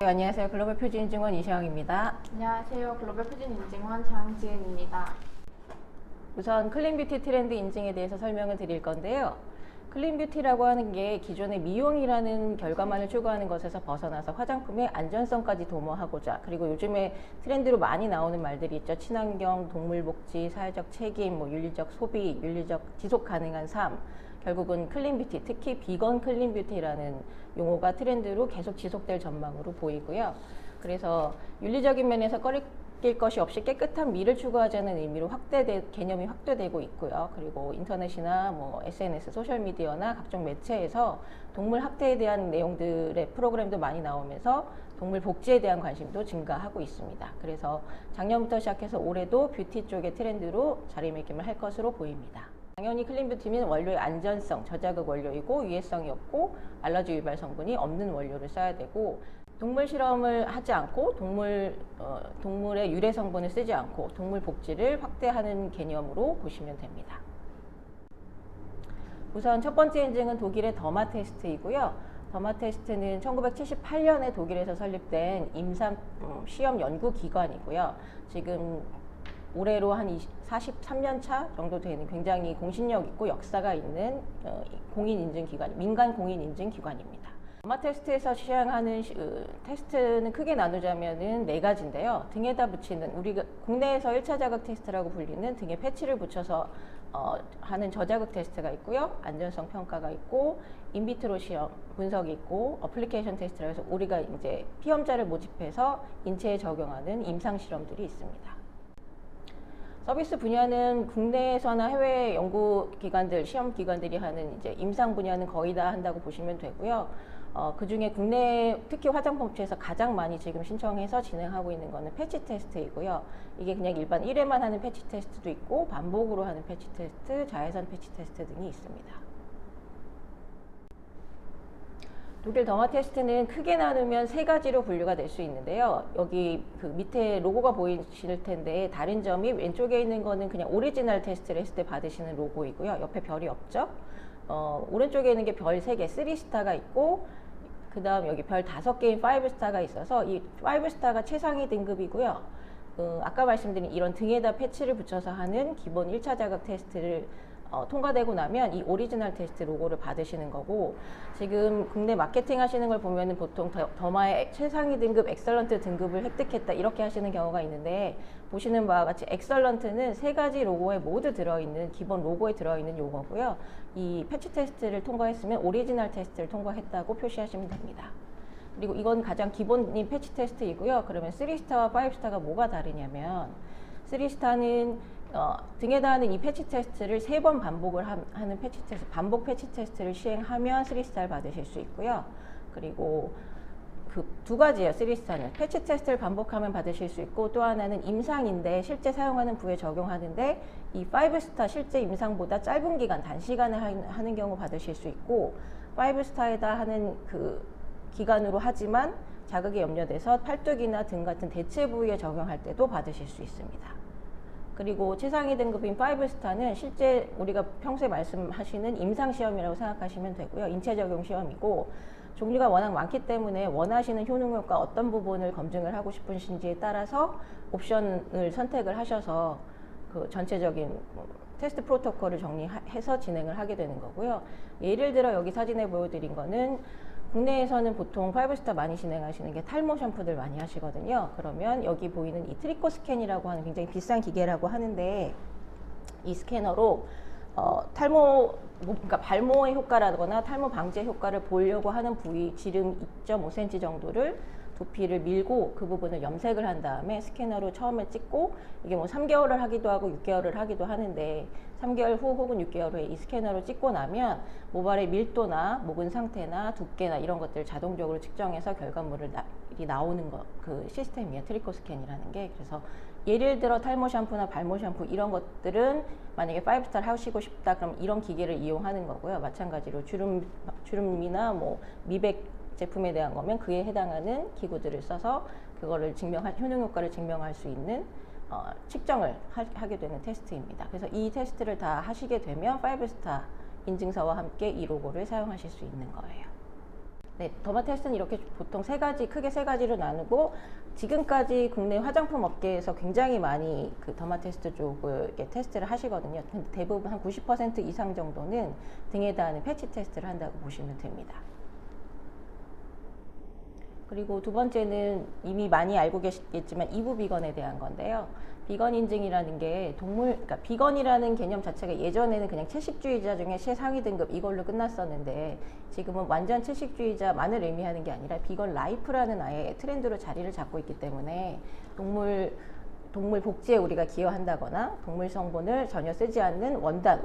네, 안녕하세요. 글로벌 표준인증원 이시영입니다. 안녕하세요. 글로벌 표준인증원 장지은입니다. 우선 클린뷰티 트렌드 인증에 대해서 설명을 드릴 건데요. 클린뷰티라고 하는 게 기존의 미용이라는 결과만을 추구하는 것에서 벗어나서 화장품의 안전성까지 도모하고자, 그리고 요즘에 트렌드로 많이 나오는 말들이 있죠. 친환경, 동물복지, 사회적 책임, 윤리적 소비, 윤리적 지속 가능한 삶. 결국은 클린뷰티, 특히 비건 클린뷰티라는 용어가 트렌드로 계속 지속될 전망으로 보이고요. 그래서 윤리적인 면에서 꺼릴 것이 없이 깨끗한 미를 추구하자는 의미로 개념이 확대되고 있고요. 그리고 인터넷이나 SNS, 소셜미디어나 각종 매체에서 동물 학대에 대한 내용들의 프로그램도 많이 나오면서 동물 복지에 대한 관심도 증가하고 있습니다. 그래서 작년부터 시작해서 올해도 뷰티 쪽의 트렌드로 자리매김을 할 것으로 보입니다. 당연히 클린뷰티는 원료의 안전성, 저자극 원료이고 유해성이 없고 알러지 유발 성분이 없는 원료를 써야 되고, 동물 실험을 하지 않고 동물의 유래 성분을 쓰지 않고 동물 복지를 확대하는 개념으로 보시면 됩니다. 우선 첫 번째 인증은 독일의 더마 테스트이고요. 더마 테스트는 1978년에 독일에서 설립된 임상 시험 연구 기관이고요. 지금 올해로 한 43년 차 정도 되는 굉장히 공신력 있고 역사가 있는 민간 공인 인증 기관입니다. 더마 테스트에서 시행하는 테스트는 크게 나누자면은 4가지인데요. 등에다 붙이는, 우리가 국내에서 1차 자극 테스트라고 불리는 등에 패치를 붙여서 하는 저자극 테스트가 있고요. 안전성 평가가 있고, 인비트로 시험 분석이 있고, 어플리케이션 테스트라고 해서 우리가 이제 피험자를 모집해서 인체에 적용하는 임상 실험들이 있습니다. 서비스 분야는 국내에서나 해외 연구기관들, 시험기관들이 하는 이제 임상 분야는 거의 다 한다고 보시면 되고요. 그 중에 국내 특히 화장품 업체에서 가장 많이 지금 신청해서 진행하고 있는 거는 패치 테스트이고요. 이게 그냥 일반 1회만 하는 패치 테스트도 있고, 반복으로 하는 패치 테스트, 자외선 패치 테스트 등이 있습니다. 독일 더마 테스트는 크게 나누면 3가지로 분류가 될 수 있는데요. 여기 그 밑에 로고가 보이실 텐데, 다른 점이 왼쪽에 있는 거는 그냥 오리지널 테스트를 했을 때 받으시는 로고이고요. 옆에 별이 없죠. 오른쪽에 있는 게 별 3개, 3스타가 있고, 그 다음 여기 별 5개인 5스타가 있어서 이 5스타가 최상위 등급이고요. 아까 말씀드린 이런 등에다 패치를 붙여서 하는 기본 1차 자극 테스트를 통과되고 나면 이 오리지널 테스트 로고를 받으시는 거고, 지금 국내 마케팅 하시는 걸 보면은 보통 더마의 최상위 등급 엑설런트 등급을 획득했다 이렇게 하시는 경우가 있는데, 보시는 바와 같이 엑설런트는 3가지 로고에 모두 들어있는, 기본 로고에 들어있는 용어고요. 이 패치 테스트를 통과했으면 오리지널 테스트를 통과했다고 표시하시면 됩니다. 그리고 이건 가장 기본인 패치 테스트이고요. 그러면 3스타와 5스타가 뭐가 다르냐면, 3스타는 등에다 하는 이 패치 테스트를 3번 반복을 하는 패치 테스트, 반복 패치 테스트를 시행하면 3스타를 받으실 수 있고요. 그리고 그 2가지예요. 3스타는 패치 테스트를 반복하면 받으실 수 있고, 또 하나는 임상인데 실제 사용하는 부위에 적용하는데 이 5스타 실제 임상보다 짧은 기간, 단시간에 하는 경우 받으실 수 있고, 5스타에다 하는 그 기간으로 하지만 자극이 염려돼서 팔뚝이나 등 같은 대체 부위에 적용할 때도 받으실 수 있습니다. 그리고 최상위 등급인 5스타는 실제 우리가 평소에 말씀하시는 임상시험이라고 생각하시면 되고요. 인체 적용 시험이고, 종류가 워낙 많기 때문에 원하시는 효능효과 어떤 부분을 검증을 하고 싶으신지에 따라서 옵션을 선택을 하셔서 그 전체적인 테스트 프로토콜을 정리해서 진행을 하게 되는 거고요. 예를 들어 여기 사진에 보여드린 거는 국내에서는 보통 5스타 많이 진행하시는 게 탈모 샴푸들 많이 하시거든요. 그러면 여기 보이는 이 트리코 스캔이라고 하는 굉장히 비싼 기계라고 하는데, 이 스캐너로 그러니까 발모의 효과라거나 탈모 방제 효과를 보려고 하는 부위 지름 2.5cm 정도를 두피를 밀고 그 부분을 염색을 한 다음에 스캐너로 처음에 찍고, 이게 3개월을 하기도 하고 6개월을 하기도 하는데, 3개월 후 혹은 6개월 후에 이 스캐너로 찍고 나면 모발의 밀도나 모근 상태나 두께나 이런 것들을 자동적으로 측정해서 결과물이 나오는 그 시스템이에요. 트리코 스캔이라는 게. 그래서 예를 들어 탈모 샴푸나 발모 샴푸 이런 것들은 만약에 5스타를 하시고 싶다 그럼 이런 기계를 이용하는 거고요. 마찬가지로 주름이나 미백 제품에 대한 거면 그에 해당하는 기구들을 써서 그거를 효능 효과를 증명할 수 있는 측정을 하게 되는 테스트입니다. 그래서 이 테스트를 다 하시게 되면 5스타 인증서와 함께 이 로고를 사용하실 수 있는 거예요. 네, 더마 테스트는 이렇게 보통 크게 세 가지로 나누고 지금까지 국내 화장품 업계에서 굉장히 많이 그 더마 테스트 쪽을 이렇게 테스트를 하시거든요. 근데 대부분 한 90% 이상 정도는 등에 닿는 패치 테스트를 한다고 보시면 됩니다. 그리고 두 번째는 이미 많이 알고 계시겠지만 이부 비건에 대한 건데요. 비건 인증이라는 게 그러니까 비건이라는 개념 자체가 예전에는 그냥 채식주의자 중에 최상위 등급 이걸로 끝났었는데 지금은 완전 채식주의자만을 의미하는 게 아니라 비건 라이프라는 아예 트렌드로 자리를 잡고 있기 때문에 동물 복지에 우리가 기여한다거나 동물 성분을 전혀 쓰지 않는 원단,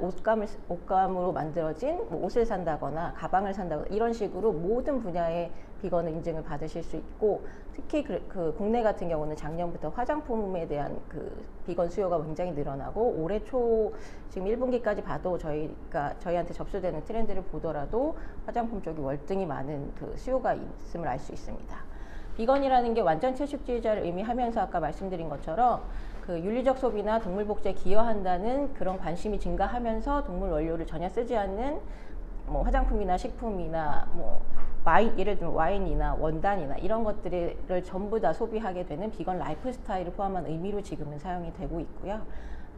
옷감으로 만들어진 옷을 산다거나 가방을 산다거나 이런 식으로 모든 분야의 비건 인증을 받으실 수 있고 특히 그 국내 같은 경우는 작년부터 화장품에 대한 그 비건 수요가 굉장히 늘어나고 올해 초 지금 1분기까지 봐도 저희한테 접수되는 트렌드를 보더라도 화장품 쪽이 월등히 많은 그 수요가 있음을 알 수 있습니다. 비건이라는 게 완전 채식주의자를 의미하면서 아까 말씀드린 것처럼 그 윤리적 소비나 동물 복지에 기여한다는 그런 관심이 증가하면서 동물 원료를 전혀 쓰지 않는 뭐 화장품이나 식품이나 뭐 예를 들면 와인이나 원단이나 이런 것들을 전부 다 소비하게 되는 비건 라이프 스타일을 포함한 의미로 지금은 사용이 되고 있고요.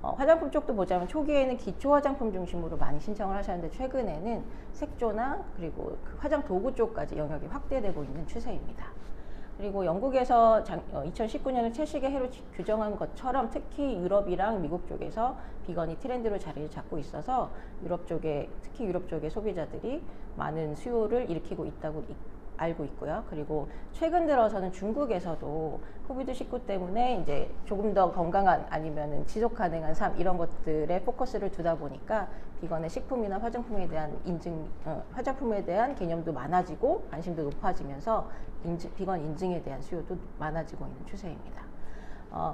화장품 쪽도 보자면 초기에는 기초 화장품 중심으로 많이 신청을 하셨는데 최근에는 색조나 그리고 그 화장 도구 쪽까지 영역이 확대되고 있는 추세입니다. 그리고 영국에서 2019년을 채식의 해로 규정한 것처럼 특히 유럽이랑 미국 쪽에서 비건이 트렌드로 자리를 잡고 있어서 특히 유럽 쪽의 소비자들이 많은 수요를 일으키고 있다고 알고 있고요. 그리고 최근 들어서는 중국에서도 코비드-19 때문에 이제 조금 더 건강한 아니면은 지속 가능한 삶 이런 것들에 포커스를 두다 보니까 비건의 식품이나 화장품에 대한 개념도 많아지고 관심도 높아지면서 비건 인증에 대한 수요도 많아지고 있는 추세입니다.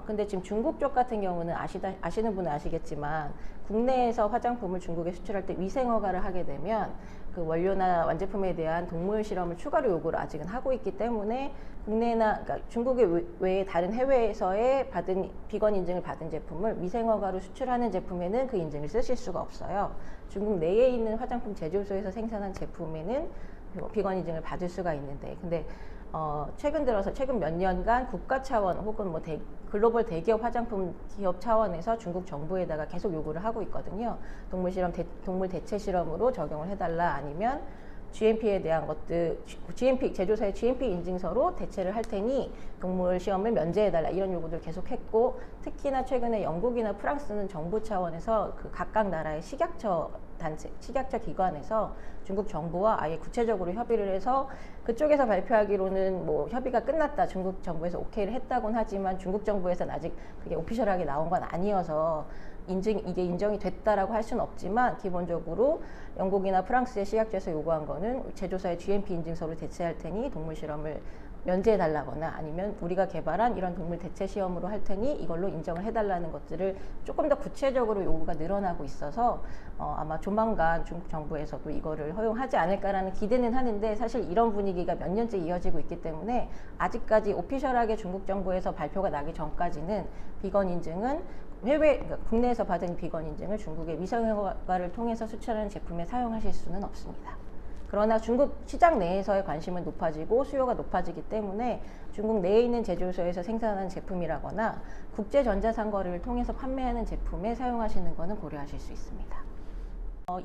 근데 지금 중국 쪽 같은 경우는 아시는 분은 아시겠지만 국내에서 화장품을 중국에 수출할 때 위생 허가를 하게 되면 그 원료나 완제품에 대한 동물 실험을 추가로 요구를 아직은 하고 있기 때문에 그러니까 중국 외에 다른 해외에서의 비건 인증을 받은 제품을 위생 허가로 수출하는 제품에는 그 인증을 쓰실 수가 없어요. 중국 내에 있는 화장품 제조소에서 생산한 제품에는 비건 인증을 받을 수가 있는데 근데 최근 몇 년간 국가 차원 혹은 뭐 글로벌 대기업 화장품 기업 차원에서 중국 정부에다가 계속 요구를 하고 있거든요. 동물 대체 실험으로 적용을 해달라 아니면 GMP에 대한 제조사의 GMP 인증서로 대체를 할 테니 동물 시험을 면제해달라 이런 요구들 계속했고 특히나 최근에 영국이나 프랑스는 정부 차원에서 그 각각 나라의 식약처 기관에서 중국 정부와 아예 구체적으로 협의를 해서 그쪽에서 발표하기로는 뭐 협의가 끝났다 중국 정부에서 오케이를 했다곤 하지만 중국 정부에서는 아직 그게 오피셜하게 나온 건 아니어서 이게 인정이 됐다라고 할 수는 없지만 기본적으로 영국이나 프랑스의 식약처에서 요구한 거는 제조사의 GMP 인증서로 대체할 테니 동물 실험을 면제해달라거나 아니면 우리가 개발한 이런 동물 대체 시험으로 할 테니 이걸로 인정을 해달라는 것들을 조금 더 구체적으로 요구가 늘어나고 있어서 아마 조만간 중국 정부에서도 이거를 허용하지 않을까라는 기대는 하는데 사실 이런 분위기가 몇 년째 이어지고 있기 때문에 아직까지 오피셜하게 중국 정부에서 발표가 나기 전까지는 비건 인증은 그러니까 국내에서 받은 비건 인증을 중국의 위생허가를 통해서 수출하는 제품에 사용하실 수는 없습니다. 그러나 중국 시장 내에서의 관심은 높아지고 수요가 높아지기 때문에 중국 내에 있는 제조소에서 생산하는 제품이라거나 국제전자상거래를 통해서 판매하는 제품에 사용하시는 것은 고려하실 수 있습니다.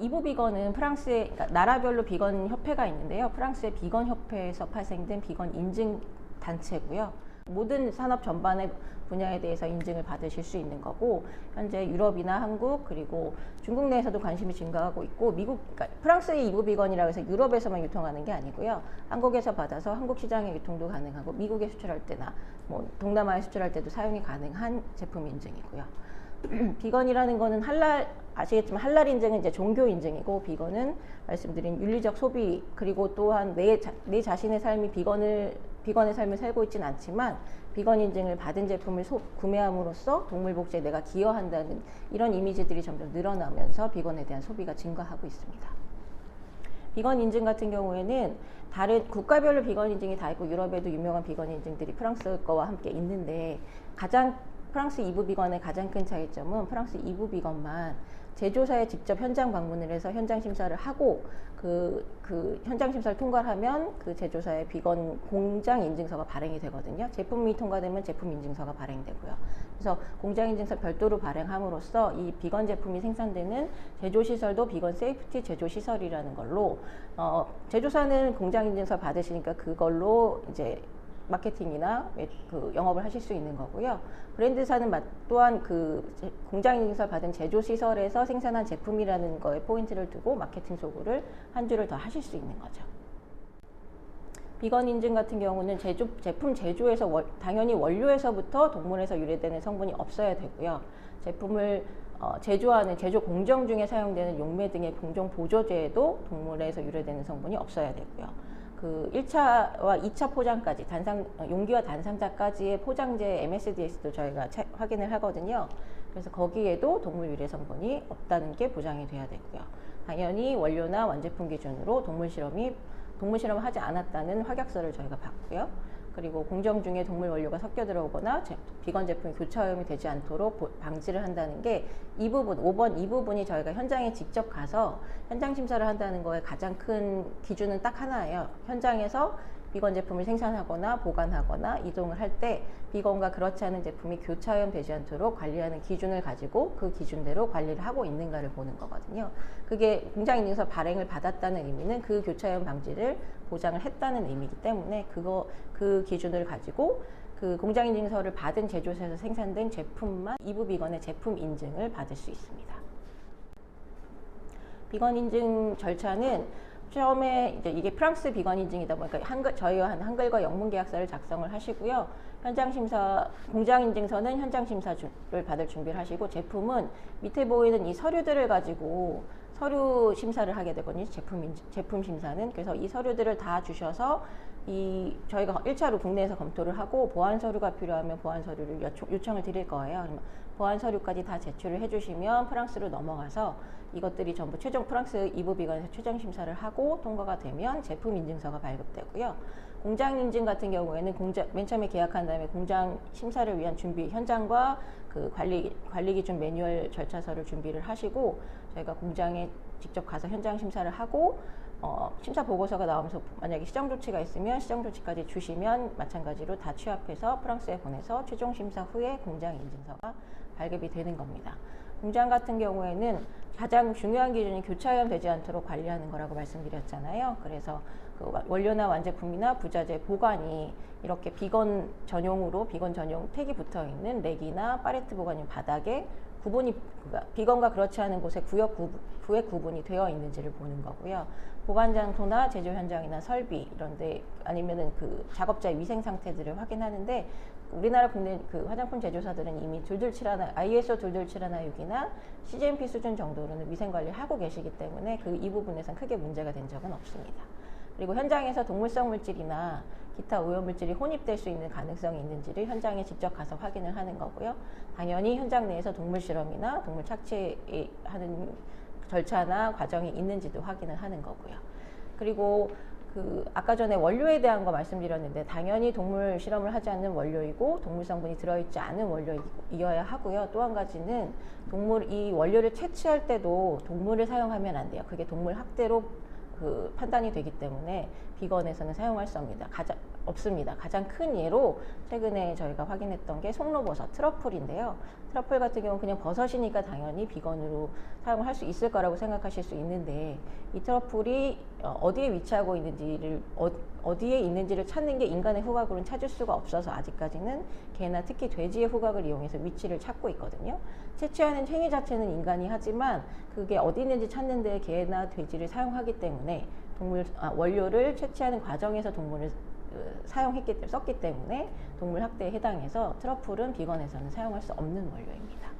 이부 비건은 그러니까 나라별로 비건 협회가 있는데요. 프랑스의 비건 협회에서 발생된 비건 인증 단체고요. 모든 산업 전반의 분야에 대해서 인증을 받으실 수 있는 거고 현재 유럽이나 한국 그리고 중국 내에서도 관심이 증가하고 있고 그러니까 프랑스의 이부 비건이라고 해서 유럽에서만 유통하는 게 아니고요. 한국에서 받아서 한국 시장에 유통도 가능하고 미국에 수출할 때나 뭐 동남아에 수출할 때도 사용이 가능한 제품 인증이고요. 비건이라는 거는 아시겠지만 할랄 인증은 이제 종교 인증이고 비건은 말씀드린 윤리적 소비 그리고 또한 내 자신의 삶이 비건의 삶을 살고 있지는 않지만 비건 인증을 받은 제품을 구매함으로써 동물 복지에 내가 기여한다는 이런 이미지들이 점점 늘어나면서 비건에 대한 소비가 증가하고 있습니다. 비건 인증 같은 경우에는 다른 국가별로 비건 인증이 다 있고 유럽에도 유명한 비건 인증들이 프랑스 거와 함께 있는데 가장 프랑스 이부 비건의 가장 큰 차이점은 프랑스 이부 비건만 제조사에 직접 현장 방문을 해서 현장 심사를 하고 그 현장 심사를 통과하면 그 제조사의 비건 공장 인증서가 발행이 되거든요. 제품이 통과되면 제품 인증서가 발행되고요. 그래서 공장 인증서 별도로 발행함으로써 이 비건 제품이 생산되는 제조시설도 비건 세이프티 제조시설이라는 걸로 제조사는 공장 인증서 받으시니까 그걸로 이제 마케팅이나 그 영업을 하실 수 있는 거고요. 브랜드사는 또한 그 공장 인증서 받은 제조 시설에서 생산한 제품이라는 거에 포인트를 두고 마케팅 소구를 한 줄을 더 하실 수 있는 거죠. 비건 인증 같은 경우는 제품 제조에서 당연히 원료에서부터 동물에서 유래되는 성분이 없어야 되고요. 제품을 제조하는 제조 공정 중에 사용되는 용매 등의 공정 보조제에도 동물에서 유래되는 성분이 없어야 되고요. 그 1차와 2차 포장까지 용기와 단상자까지의 포장재 MSDS도 저희가 확인을 하거든요. 그래서 거기에도 동물 유래 성분이 없다는 게 보장이 돼야 되고요. 당연히 원료나 완제품 기준으로 동물 실험을 하지 않았다는 확약서를 저희가 받고요. 그리고 공정 중에 동물 원료가 섞여 들어오거나 비건 제품이 교차 오염이 되지 않도록 방지를 한다는 게 이 부분, 5번 이 부분이 저희가 현장에 직접 가서 현장 심사를 한다는 거에 가장 큰 기준은 딱 하나예요. 현장에서 비건 제품을 생산하거나 보관하거나 이동을 할 때 비건과 그렇지 않은 제품이 교차 오염되지 않도록 관리하는 기준을 가지고 그 기준대로 관리를 하고 있는가를 보는 거거든요. 그게 공장 인증서 발행을 받았다는 의미는 그 교차 오염 방지를 보장을 했다는 의미이기 때문에 그 기준을 가지고 그 공장 인증서를 받은 제조사에서 생산된 제품만 이부 비건의 제품 인증을 받을 수 있습니다. 비건 인증 절차는 처음에 이제 이게 프랑스 비건 인증이다 보니까 저희와 한글과 영문 계약서를 작성을 하시고요. 현장 심사, 공장 인증서는 현장 심사를 받을 준비를 하시고 제품은 밑에 보이는 이 서류들을 가지고 서류 심사를 하게 되거든요. 제품 심사는. 그래서 이 서류들을 다 주셔서 저희가 1차로 국내에서 검토를 하고 보완 서류가 필요하면 보완 서류를 요청을 드릴 거예요. 보완 서류까지 다 제출을 해주시면 프랑스로 넘어가서 이것들이 전부 프랑스 이부 비건에서 최종 심사를 하고 통과가 되면 제품 인증서가 발급되고요. 공장 인증 같은 경우에는 맨 처음에 계약한 다음에 공장 심사를 위한 준비 현장과 그 관리 기준 매뉴얼 절차서를 준비를 하시고 저희가 공장에 직접 가서 현장 심사를 하고 심사 보고서가 나오면서 만약에 시정 조치가 있으면 시정 조치까지 주시면 마찬가지로 다 취합해서 프랑스에 보내서 최종 심사 후에 공장 인증서가 발급이 되는 겁니다. 공장 같은 경우에는 가장 중요한 기준이 교차 오염되지 않도록 관리하는 거라고 말씀드렸잖아요. 그래서 그 원료나 완제품이나 부자재 보관이 이렇게 비건 전용 택이 붙어 있는 렉이나 팔레트 보관용 바닥에 비건과 그렇지 않은 곳에 구획 구분이 되어 있는지를 보는 거고요. 보관 장소나 제조 현장이나 설비 이런데 아니면은 그 작업자의 위생 상태들을 확인하는데 우리나라 국내 그 화장품 제조사들은 이미 ISO 22716이나 CGMP 수준 정도로는 위생 관리를 하고 계시기 때문에 이 부분에선 크게 문제가 된 적은 없습니다. 그리고 현장에서 동물성 물질이나 기타 오염 물질이 혼입될 수 있는 가능성이 있는지를 현장에 직접 가서 확인을 하는 거고요. 당연히 현장 내에서 동물 실험이나 동물 착취하는 절차나 과정이 있는지도 확인을 하는 거고요. 그리고 아까 전에 원료에 대한 거 말씀드렸는데 당연히 동물 실험을 하지 않는 원료이고 동물 성분이 들어있지 않은 원료이어야 하고요. 또 한 가지는 이 원료를 채취할 때도 동물을 사용하면 안 돼요. 그게 동물 학대로 판단이 되기 때문에 비건에서는 사용할 수 없습니다. 가장 큰 예로 최근에 저희가 확인했던 게 송로버섯, 트러플인데요. 트러플 같은 경우는 그냥 버섯이니까 당연히 비건으로 사용을 할 수 있을 거라고 생각하실 수 있는데 이 트러플이 어디에 위치하고 있는지를 어디에 있는지를 찾는 게 인간의 후각으로는 찾을 수가 없어서 아직까지는 개나 특히 돼지의 후각을 이용해서 위치를 찾고 있거든요. 채취하는 행위 자체는 인간이 하지만 그게 어디 있는지 찾는 데 개나 돼지를 사용하기 때문에 원료를 채취하는 과정에서 동물을 썼기 때문에 동물 학대에 해당해서 트러플은 비건에서는 사용할 수 없는 원료입니다.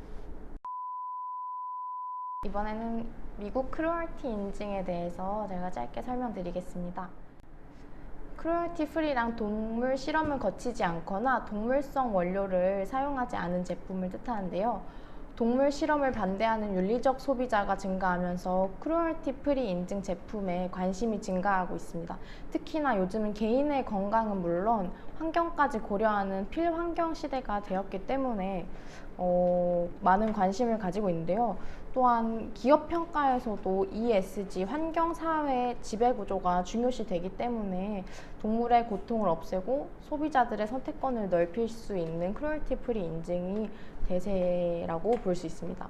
이번에는 미국 크루얼티 인증에 대해서 제가 짧게 설명드리겠습니다. 크루얼티 프리랑 동물 실험을 거치지 않거나 동물성 원료를 사용하지 않은 제품을 뜻하는데요. 동물 실험을 반대하는 윤리적 소비자가 증가하면서 크루얼티 프리 인증 제품에 관심이 증가하고 있습니다. 특히나 요즘은 개인의 건강은 물론 환경까지 고려하는 필환경 시대가 되었기 때문에 많은 관심을 가지고 있는데요. 또한 기업 평가에서도 ESG, 환경사회 지배구조가 중요시 되기 때문에 동물의 고통을 없애고 소비자들의 선택권을 넓힐 수 있는 크루얼티 프리 인증이 대세라고 볼 수 있습니다.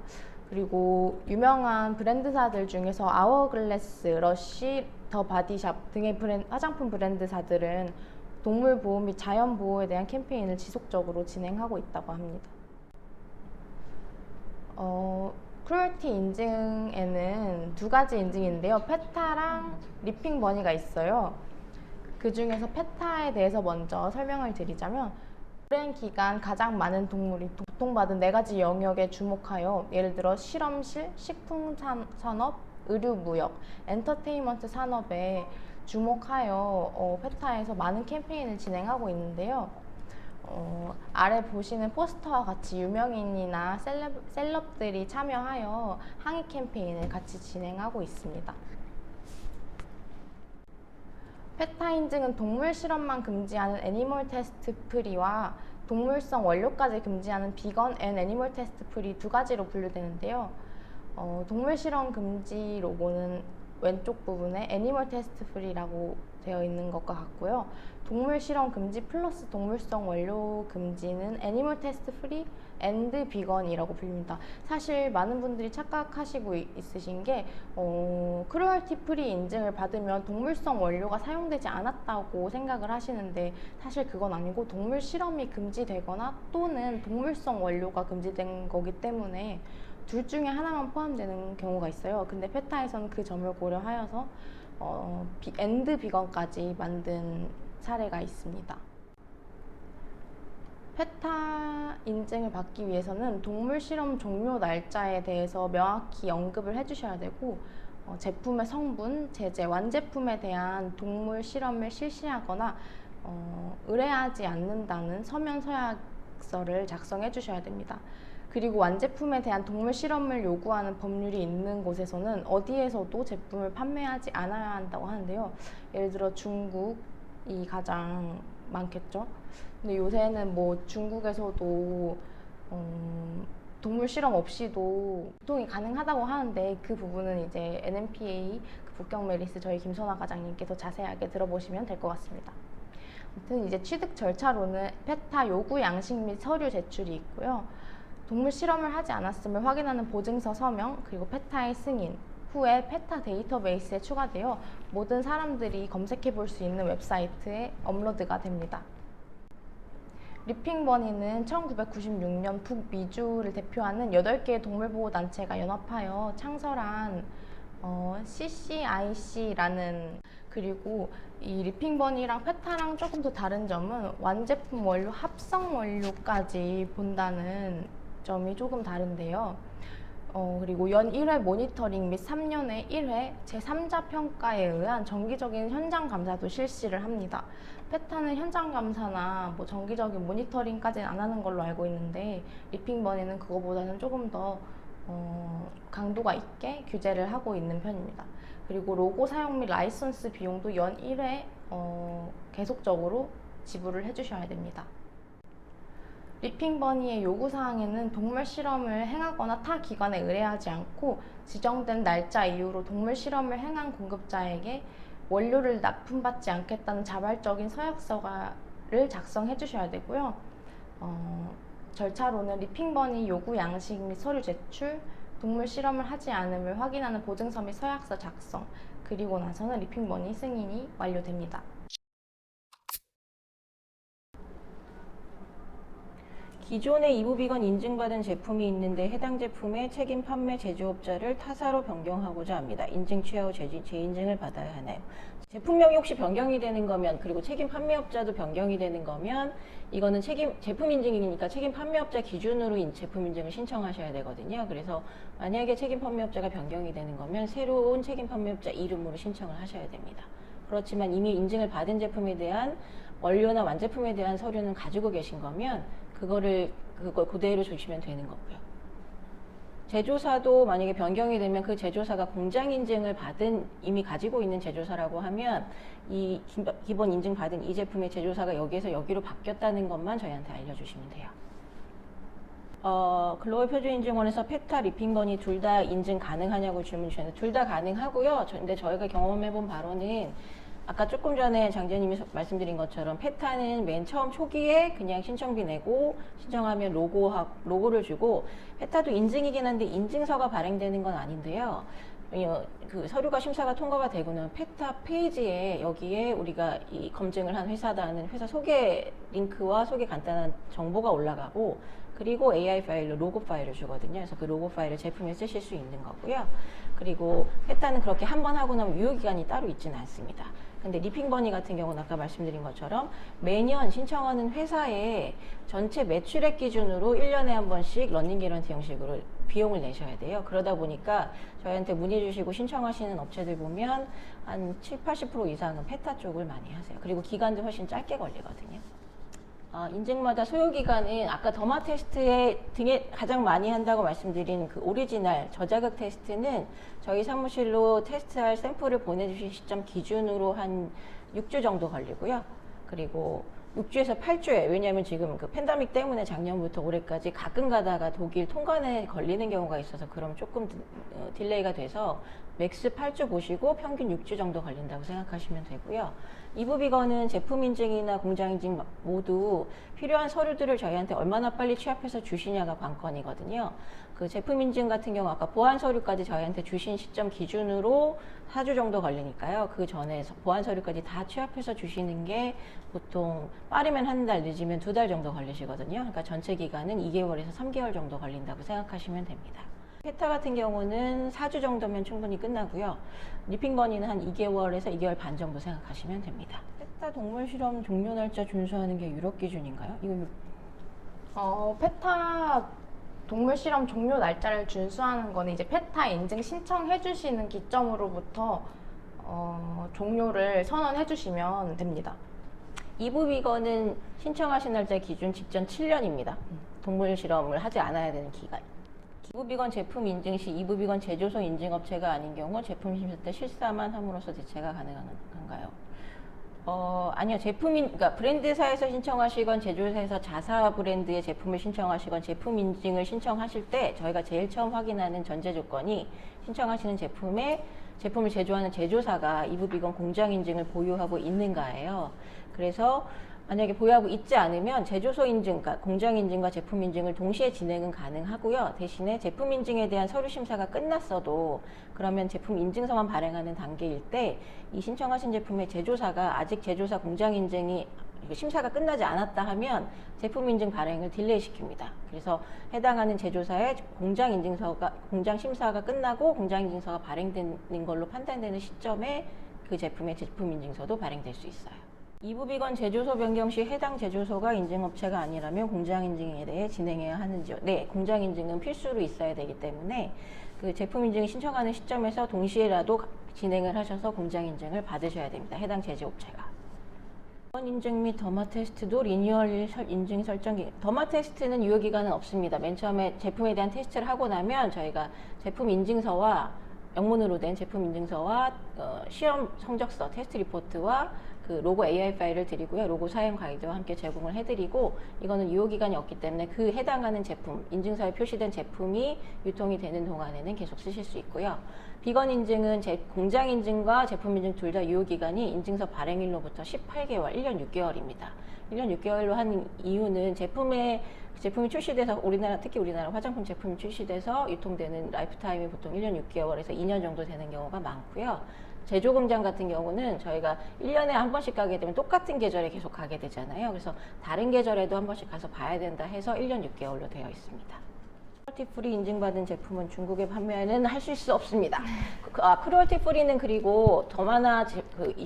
그리고 유명한 브랜드사들 중에서 아워글래스, 러쉬, 더 바디샵 등의 화장품 브랜드사들은 동물 보호 및 자연 보호에 대한 캠페인을 지속적으로 진행하고 있다고 합니다. 크루얼티 인증에는 두 가지 인증인데요. 페타랑 리핑 버니가 있어요. 그 중에서 페타에 대해서 먼저 설명을 드리자면 오랜 기간 가장 많은 동물이 고통받은 4가지 영역에 주목하여 예를 들어 실험실, 식품산업, 의료무역, 엔터테인먼트 산업에 주목하여 페타에서 많은 캠페인을 진행하고 있는데요. 아래 보시는 포스터와 같이 유명인이나 셀럽들이 참여하여 항의 캠페인을 같이 진행하고 있습니다. 페타 인증은 동물 실험만 금지하는 애니멀 테스트 프리와 동물성 원료까지 금지하는 비건 앤 애니멀 테스트 프리 두 가지로 분류되는데요. 동물 실험 금지 로고는 왼쪽 부분에 애니멀 테스트 프리라고 되어 있는 것과 같고요. 동물 실험 금지 플러스 동물성 원료 금지는 애니멀 테스트 프리 앤드 비건이라고 불립니다. 사실 많은 분들이 착각하시고 있으신 게 크루얼티 프리 인증을 받으면 동물성 원료가 사용되지 않았다고 생각을 하시는데 사실 그건 아니고 동물 실험이 금지되거나 또는 동물성 원료가 금지된 거기 때문에 둘 중에 하나만 포함되는 경우가 있어요. 근데 페타에서는 그 점을 고려하여서 앤드 비건까지 만든 사례가 있습니다. 페타 인증을 받기 위해서는 동물 실험 종료 날짜에 대해서 명확히 언급을 해주셔야 되고 제품의 성분, 제재, 완제품에 대한 동물 실험을 실시하거나 의뢰하지 않는다는 서면 서약서를 작성해 주셔야 됩니다. 그리고 완제품에 대한 동물 실험을 요구하는 법률이 있는 곳에서는 어디에서도 제품을 판매하지 않아야 한다고 하는데요. 예를 들어 중국이 가장 많겠죠. 근데 요새는 뭐 중국에서도 동물 실험 없이도 유통이 가능하다고 하는데 그 부분은 이제 NMPA 북경 메리스 저희 김선아 과장님께서 자세하게 들어보시면 될 것 같습니다. 아무튼 이제 취득 절차로는 페타 요구 양식 및 서류 제출이 있고요. 동물 실험을 하지 않았음을 확인하는 보증서 서명, 그리고 페타의 승인 후에 페타 데이터베이스에 추가되어 모든 사람들이 검색해 볼 수 있는 웹사이트에 업로드가 됩니다. 리핑 버니는 1996년 북미주를 대표하는 8개의 동물보호단체가 연합하여 창설한 CCIC라는, 그리고 이 리핑 버니랑 페타랑 조금 더 다른 점은 완제품 원료, 합성 원료까지 본다는 점이 조금 다른데요. 그리고 연 1회 모니터링 및 3년에 1회 제3자 평가에 의한 정기적인 현장 감사도 실시를 합니다. 페타는 현장 감사나 뭐 정기적인 모니터링까지는 안 하는 걸로 알고 있는데 리핑 버니는 그거보다는 조금 더 강도가 있게 규제를 하고 있는 편입니다. 그리고 로고 사용 및 라이선스 비용도 연 1회 계속적으로 지불을 해주셔야 됩니다. 리핑 버니의 요구사항에는 동물 실험을 행하거나 타 기관에 의뢰하지 않고 지정된 날짜 이후로 동물 실험을 행한 공급자에게 원료를 납품받지 않겠다는 자발적인 서약서를 작성해 주셔야 되고요. 절차로는 리핑 버니 요구 양식 및 서류 제출, 동물 실험을 하지 않음을 확인하는 보증서 및 서약서 작성, 그리고 나서는 리핑 버니 승인이 완료됩니다. 기존에 이부비건 인증받은 제품이 있는데 해당 제품의 책임 판매 제조업자를 타사로 변경하고자 합니다. 인증 취하 후 재인증을 받아야 하나요? 제품명이 혹시 변경이 되는 거면, 그리고 책임 판매업자도 변경이 되는 거면 이거는 제품 인증이니까 책임 판매업자 기준으로 제품 인증을 신청하셔야 되거든요. 그래서 만약에 책임 판매업자가 변경이 되는 거면 새로운 책임 판매업자 이름으로 신청을 하셔야 됩니다. 그렇지만 이미 인증을 받은 제품에 대한 원료나 완제품에 대한 서류는 가지고 계신 거면 그걸 그대로 주시면 되는 거고요. 제조사도 만약에 변경이 되면 그 제조사가 공장 인증을 받은 이미 가지고 있는 제조사라고 하면 이 기본 인증 받은 이 제품의 제조사가 여기에서 여기로 바뀌었다는 것만 저희한테 알려주시면 돼요. 글로벌 표준인증원에서 페타, 리핑버니 둘 다 인증 가능하냐고 질문 주셨는데 둘 다 가능하고요. 근데 저희가 경험해본 바로는 아까 조금 전에 장재님이 말씀드린 것처럼 페타는 맨 처음 초기에 그냥 신청비 내고 신청하면 로고를 주고 페타도 인증이긴 한데 인증서가 발행되는 건 아닌데요. 그 서류가 심사가 통과가 되고는 페타 페이지에 여기에 우리가 이 검증을 한 회사다는 회사 소개 링크와 소개 간단한 정보가 올라가고 그리고 AI 파일로 로고 파일을 주거든요. 그래서 그 로고 파일을 제품에 쓰실 수 있는 거고요. 그리고 페타는 그렇게 한 번 하고 나면 유효기간이 따로 있지는 않습니다. 근데 리핑버니 같은 경우는 아까 말씀드린 것처럼 매년 신청하는 회사에 전체 매출액 기준으로 1년에 한 번씩 러닝 개런티 형식으로 비용을 내셔야 돼요. 그러다 보니까 저희한테 문의 주시고 신청하시는 업체들 보면 한 70~80% 이상은 페타 쪽을 많이 하세요. 그리고 기간도 훨씬 짧게 걸리거든요. 인증마다 소요기간은 아까 더마 테스트에 등에 가장 많이 한다고 말씀드린 그 오리지널 저자극 테스트는 저희 사무실로 테스트할 샘플을 보내주신 시점 기준으로 한 6주 정도 걸리고요. 그리고 6주에서 8주에 왜냐하면 지금 그 팬데믹 때문에 작년부터 올해까지 가끔 가다가 독일 통관에 걸리는 경우가 있어서 그럼 조금 딜레이가 돼서 맥스 8주 보시고 평균 6주 정도 걸린다고 생각하시면 되고요. 이부비건은 제품 인증이나 공장 인증 모두 필요한 서류들을 저희한테 얼마나 빨리 취합해서 주시냐가 관건이거든요. 그 제품 인증 같은 경우 아까 보안 서류까지 저희한테 주신 시점 기준으로 4주 정도 걸리니까요. 그 전에 보안 서류까지 다 취합해서 주시는 게 보통 빠르면 한 달, 늦으면 2달 정도 걸리시거든요. 그러니까 전체 기간은 2개월에서 3개월 정도 걸린다고 생각하시면 됩니다. 페타 같은 경우는 4주 정도면 충분히 끝나고요. 리핑버니는 한 2개월에서 2개월 반 정도 생각하시면 됩니다. 페타 동물 실험 종료 날짜 준수하는 게 유럽 기준인가요? 이거 페타 동물 실험 종료 날짜를 준수하는 거는 이제 페타 인증 신청해 주시는 기점으로부터 종료를 선언해 주시면 됩니다. 이부비건은 신청하신 날짜 기준 직전 7년입니다. 동물 실험을 하지 않아야 되는 기간. 이부비건 제품 인증 시 이부비건 제조소 인증업체가 아닌 경우 제품 심사 때 실사만 함으로써 대체가 가능한가요? 아니요. 그러니까 브랜드사에서 신청하시건 제조사에서 자사 브랜드의 제품을 신청하시건 제품 인증을 신청하실 때 저희가 제일 처음 확인하는 전제 조건이 신청하시는 제품을 제조하는 제조사가 이부비건 공장 인증을 보유하고 있는가예요. 그래서 만약에 보유하고 있지 않으면 제조소 인증, 그러니까 공장 인증과 제품 인증을 동시에 진행은 가능하고요. 대신에 제품 인증에 대한 서류 심사가 끝났어도 그러면 제품 인증서만 발행하는 단계일 때 이 신청하신 제품의 제조사가 아직 제조사 공장 인증이 심사가 끝나지 않았다 하면 제품 인증 발행을 딜레이 시킵니다. 그래서 해당하는 제조사의 공장 심사가 끝나고 공장 인증서가 발행되는 걸로 판단되는 시점에 그 제품의 제품 인증서도 발행될 수 있어요. 이부비건 제조소 변경 시 해당 제조소가 인증업체가 아니라면 공장 인증에 대해 진행해야 하는지요? 네, 공장 인증은 필수로 있어야 되기 때문에 그 제품 인증 신청하는 시점에서 동시에라도 진행을 하셔서 공장 인증을 받으셔야 됩니다. 해당 제조업체가. 이번 인증 및 더마 테스트도 리뉴얼 인증 설정 더마 테스트는 유효기간은 없습니다. 맨 처음에 제품에 대한 테스트를 하고 나면 저희가 제품 인증서와 영문으로 된 제품 인증서와 시험 성적서, 테스트 리포트와 그 로고 AI 파일을 드리고요. 로고 사용 가이드와 함께 제공을 해드리고 이거는 유효기간이 없기 때문에 그 해당하는 제품, 인증서에 표시된 제품이 유통이 되는 동안에는 계속 쓰실 수 있고요. 비건 인증은 공장 인증과 제품 인증 둘 다 유효기간이 인증서 발행일로부터 18개월, 1년 6개월입니다. 1년 6개월로 한 이유는 제품이 출시돼서 특히 우리나라 화장품 제품이 출시돼서 유통되는 라이프타임이 보통 1년 6개월에서 2년 정도 되는 경우가 많고요. 제조 공장 같은 경우는 저희가 1년에 한 번씩 가게 되면 똑같은 계절에 계속 가게 되잖아요. 그래서 다른 계절에도 한 번씩 가서 봐야 된다 해서 1년 6개월로 되어 있습니다. 크루얼티 프리 인증받은 제품은 중국에 판매는 하실 수 없습니다. 크루얼티 프리는 그리고 더마나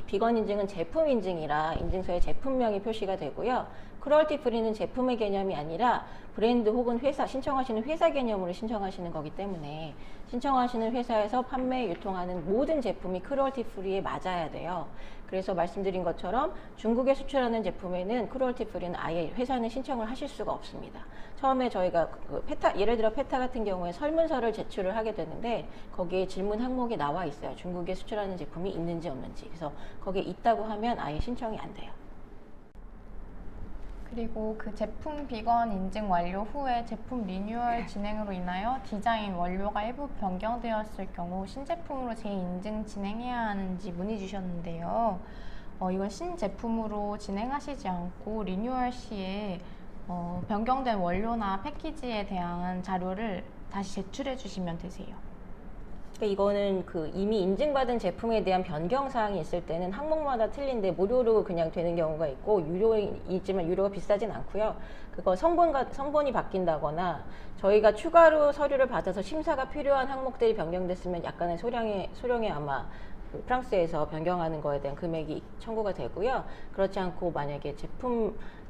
비건 인증은 제품 인증이라 인증서에 제품명이 표시가 되고요. 크루얼티 프리는 제품의 개념이 아니라 브랜드 혹은 회사, 신청하시는 회사 개념으로 신청하시는 거기 때문에 신청하시는 회사에서 판매, 유통하는 모든 제품이 크루얼티 프리에 맞아야 돼요. 그래서 말씀드린 것처럼 중국에 수출하는 제품에는 크루얼티 프리는 아예 회사는 신청을 하실 수가 없습니다. 처음에 저희가 그 페타, 예를 들어 페타 같은 경우에 설문서를 제출을 하게 되는데 거기에 질문 항목이 나와 있어요. 중국에 수출하는 제품이 있는지 없는지. 그래서 거기에 있다고 하면 아예 신청이 안 돼요. 그리고 그 제품 비건 인증 완료 후에 제품 리뉴얼 진행으로 인하여 디자인 원료가 일부 변경되었을 경우 신제품으로 재인증 진행해야 하는지 문의 주셨는데요. 이건 신제품으로 진행하시지 않고 리뉴얼 시에 변경된 원료나 패키지에 대한 자료를 다시 제출해 주시면 되세요. 그러니까 이거는 그 이미 인증받은 제품에 대한 변경 사항이 있을 때는 항목마다 틀린데 무료로 그냥 되는 경우가 있고 유료이지만 유료가 비싸진 않고요. 그거 성분이 바뀐다거나 저희가 추가로 서류를 받아서 심사가 필요한 항목들이 변경됐으면 약간의 소량의 아마 그 프랑스에서 변경하는 거에 대한 금액이 청구가 되고요. 그렇지 않고 만약에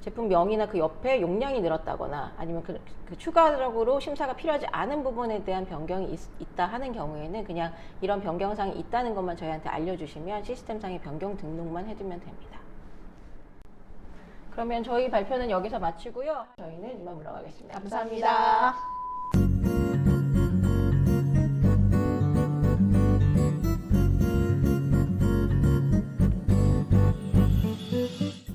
제품명이나 그 옆에 용량이 늘었다거나 아니면 그 추가적으로 심사가 필요하지 않은 부분에 대한 변경이 있다 하는 경우에는 그냥 이런 변경사항이 있다는 것만 저희한테 알려주시면 시스템상의 변경 등록만 해두면 됩니다. 그러면 저희 발표는 여기서 마치고요. 저희는 이만 물러가겠습니다. 감사합니다.